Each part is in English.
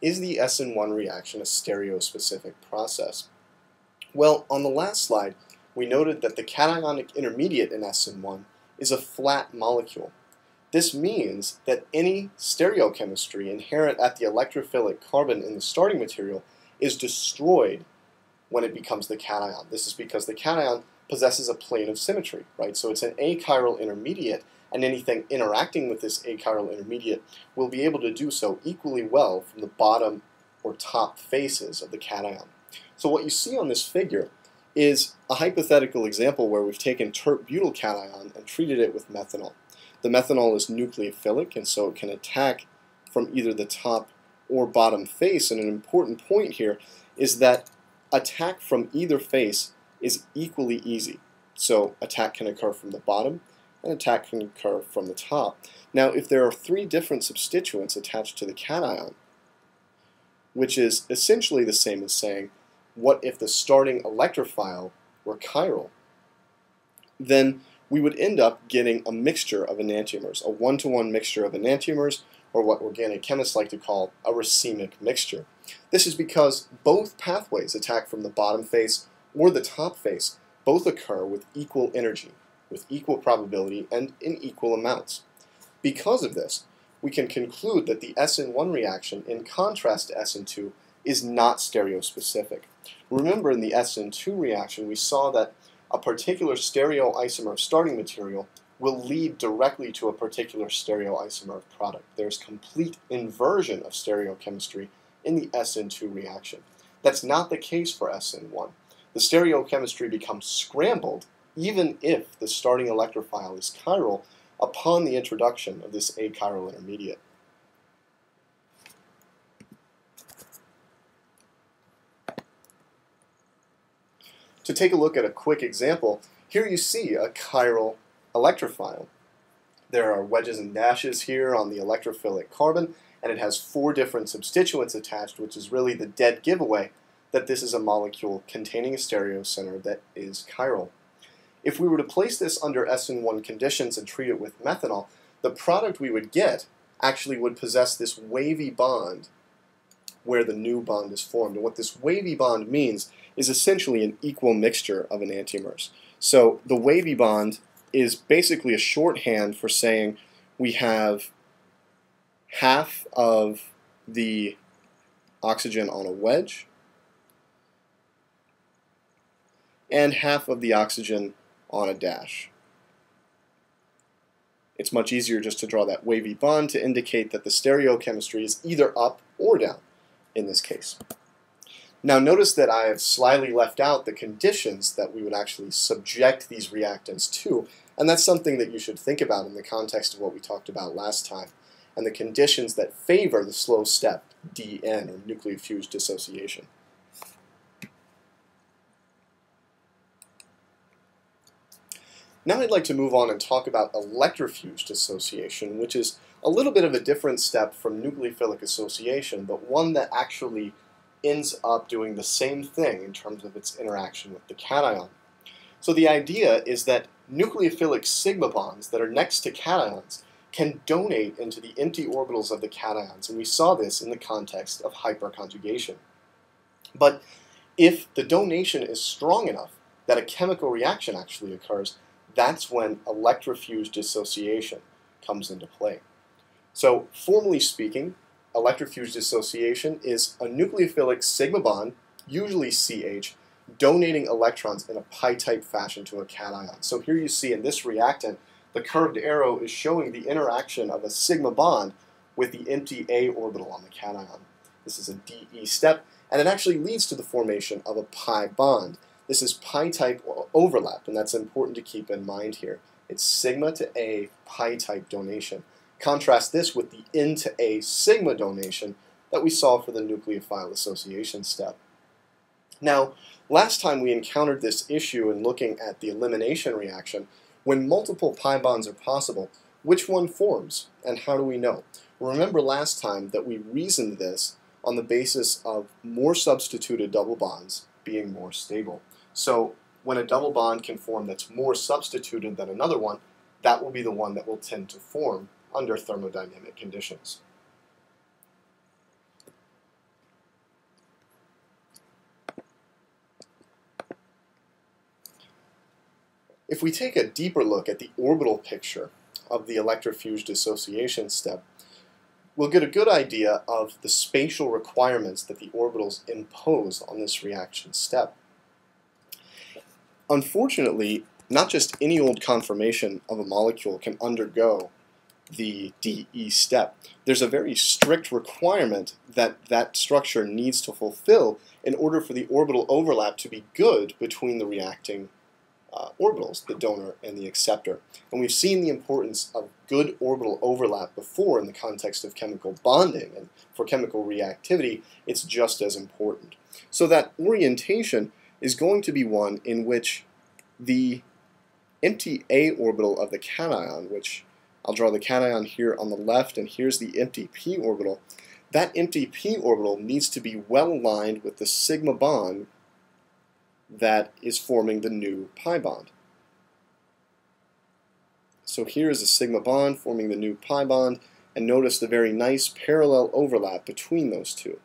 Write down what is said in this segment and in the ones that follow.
is the SN1 reaction a stereospecific process? Well, on the last slide, we noted that the cationic intermediate in SN1 is a flat molecule. This means that any stereochemistry inherent at the electrophilic carbon in the starting material is destroyed when it becomes the cation. This is because the cation possesses a plane of symmetry, right? So it's an achiral intermediate, and anything interacting with this achiral intermediate will be able to do so equally well from the bottom or top faces of the cation. So what you see on this figure is a hypothetical example where we've taken tert-butyl cation and treated it with methanol. The methanol is nucleophilic, and so it can attack from either the top or bottom face, and an important point here is that attack from either face is equally easy. So attack can occur from the bottom, and attack can occur from the top. Now, if there are three different substituents attached to the cation, which is essentially the same as saying, what if the starting electrophile were chiral, then we would end up getting a mixture of enantiomers, a one-to-one mixture of enantiomers, or what organic chemists like to call a racemic mixture. This is because both pathways attack from the bottom face or the top face, both occur with equal energy, with equal probability, and in equal amounts. Because of this, we can conclude that the SN1 reaction, in contrast to SN2, is not stereospecific. Remember, in the SN2 reaction, we saw that a particular stereoisomer of starting material will lead directly to a particular stereoisomer of product. There's complete inversion of stereochemistry in the SN2 reaction. That's not the case for SN1. The stereochemistry becomes scrambled even if the starting electrophile is chiral upon the introduction of this achiral intermediate. To take a look at a quick example, here you see a chiral electrophile. There are wedges and dashes here on the electrophilic carbon, and it has 4 different substituents attached, which is really the dead giveaway that this is a molecule containing a stereocenter that is chiral. If we were to place this under SN1 conditions and treat it with methanol, the product we would get actually would possess this wavy bond where the new bond is formed. And what this wavy bond means is essentially an equal mixture of enantiomers. So the wavy bond is basically a shorthand for saying we have half of the oxygen on a wedge and half of the oxygen on a dash. It's much easier just to draw that wavy bond to indicate that the stereochemistry is either up or down in this case. Now notice that I have slyly left out the conditions that we would actually subject these reactants to, and that's something that you should think about in the context of what we talked about last time, and the conditions that favor the slow step DN, or nucleofuge dissociation. Now I'd like to move on and talk about electrofuge dissociation, which is a little bit of a different step from nucleophilic association, but one that actually ends up doing the same thing in terms of its interaction with the cation. So the idea is that nucleophilic sigma bonds that are next to cations can donate into the empty orbitals of the cations, and we saw this in the context of hyperconjugation. But if the donation is strong enough that a chemical reaction actually occurs, that's when electrofuge dissociation comes into play. So formally speaking, electrofuge dissociation is a nucleophilic sigma bond, usually CH, donating electrons in a pi-type fashion to a cation. So here you see in this reactant, the curved arrow is showing the interaction of a sigma bond with the empty A orbital on the cation. This is a DE step, and it actually leads to the formation of a pi bond. This is pi-type overlap, and that's important to keep in mind here. It's sigma to A pi-type donation. Contrast this with the N to A sigma donation that we saw for the nucleophile association step. Now, last time we encountered this issue in looking at the elimination reaction. When multiple pi bonds are possible, which one forms, and how do we know? Remember last time that we reasoned this on the basis of more substituted double bonds being more stable. So when a double bond can form that's more substituted than another one, that will be the one that will tend to form under thermodynamic conditions. If we take a deeper look at the orbital picture of the electrofuge dissociation step, we'll get a good idea of the spatial requirements that the orbitals impose on this reaction step. Unfortunately, not just any old conformation of a molecule can undergo the DE step. There's a very strict requirement that that structure needs to fulfill in order for the orbital overlap to be good between the reacting orbitals, the donor and the acceptor. And we've seen the importance of good orbital overlap before in the context of chemical bonding, and for chemical reactivity, it's just as important. So that orientation is going to be one in which the empty A orbital of the cation, which I'll draw the cation here on the left, and here's the empty P orbital. That empty P orbital needs to be well aligned with the sigma bond that is forming the new pi bond. So here is a sigma bond forming the new pi bond, and notice the very nice parallel overlap between those two.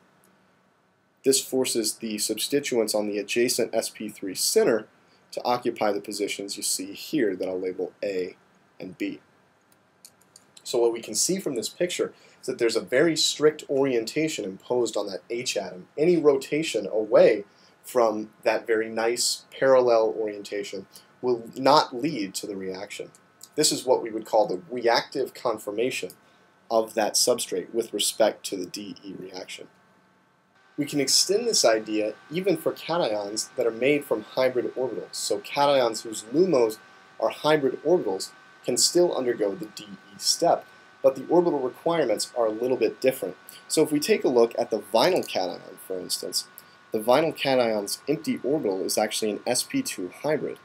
This forces the substituents on the adjacent sp3 center to occupy the positions you see here that I'll label A and B. So what we can see from this picture is that there's a very strict orientation imposed on that H atom. Any rotation away from that very nice parallel orientation will not lead to the reaction. This is what we would call the reactive conformation of that substrate with respect to the DE reaction. We can extend this idea even for cations that are made from hybrid orbitals. So cations whose LUMOs are hybrid orbitals can still undergo the DE step, but the orbital requirements are a little bit different. So if we take a look at the vinyl cation, for instance, the vinyl cation's empty orbital is actually an sp2 hybrid.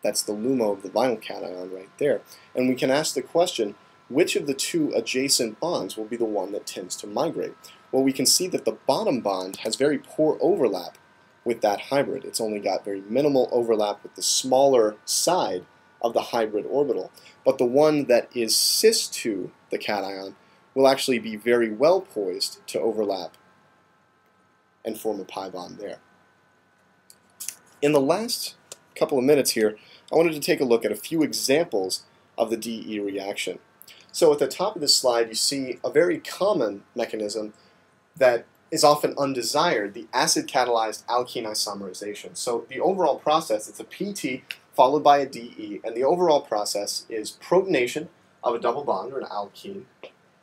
That's the LUMO of the vinyl cation right there. And we can ask the question, which of the two adjacent bonds will be the one that tends to migrate? Well, we can see that the bottom bond has very poor overlap with that hybrid. It's only got very minimal overlap with the smaller side of the hybrid orbital. But the one that is cis to the cation will actually be very well poised to overlap and form a pi bond there. In the last couple of minutes here, I wanted to take a look at a few examples of the DE reaction. So at the top of this slide, you see a very common mechanism that is often undesired, the acid-catalyzed alkene isomerization. So the overall process, it's a PT followed by a DE, and the overall process is protonation of a double bond, or an alkene.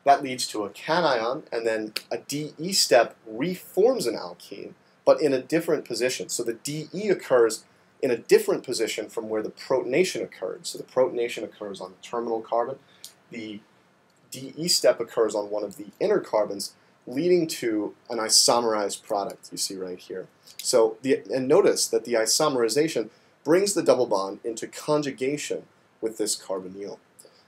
That leads to a cation, and then a DE step reforms an alkene, but in a different position. So the DE occurs in a different position from where the protonation occurred. So the protonation occurs on the terminal carbon. The DE step occurs on one of the inner carbons, leading to an isomerized product you see right here. So and notice that the isomerization brings the double bond into conjugation with this carbonyl.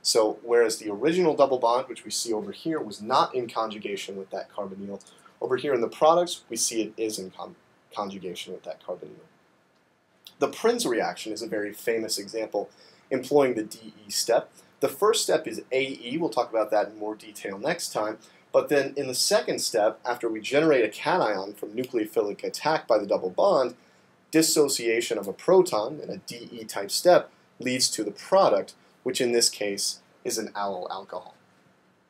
So whereas the original double bond, which we see over here, was not in conjugation with that carbonyl, over here in the products, we see it is in conjugation with that carbonyl. The Prinz reaction is a very famous example employing the DE step. The first step is AE. We'll talk about that in more detail next time. But then in the second step, after we generate a cation from nucleophilic attack by the double bond, dissociation of a proton in a DE type step leads to the product, which in this case is an allyl alcohol.